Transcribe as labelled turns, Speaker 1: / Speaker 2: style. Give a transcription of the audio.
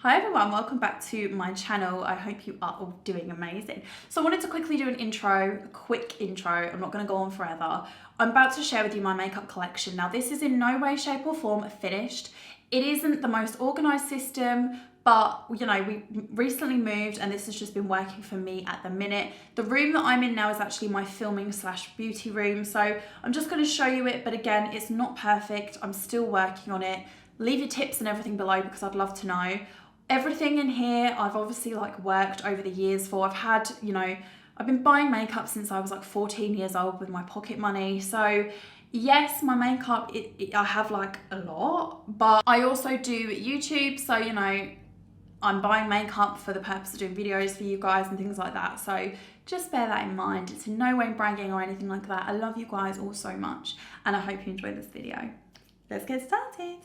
Speaker 1: Hi everyone, welcome back to my channel. I hope you are all doing amazing. So I wanted to quickly do a quick intro. I'm not going to go on forever. I'm about to share with you my makeup collection. Now this is in no way, shape or form finished. It isn't the most organised system, but you know, we recently moved and this has just been working for me at the minute. The room that I'm in now is actually my filming / beauty room. So I'm just going to show you it, but again, it's not perfect. I'm still working on it. Leave your tips and everything below because I'd love to know. Everything in here I've obviously worked over the years for. I've had, I've been buying makeup since I was 14 years old with my pocket money. So yes, my makeup, I have a lot, but I also do YouTube. So, I'm buying makeup for the purpose of doing videos for you guys and things like that. So just bear that in mind. It's in no way bragging or anything like that. I love you guys all so much and I hope you enjoy this video. Let's get started.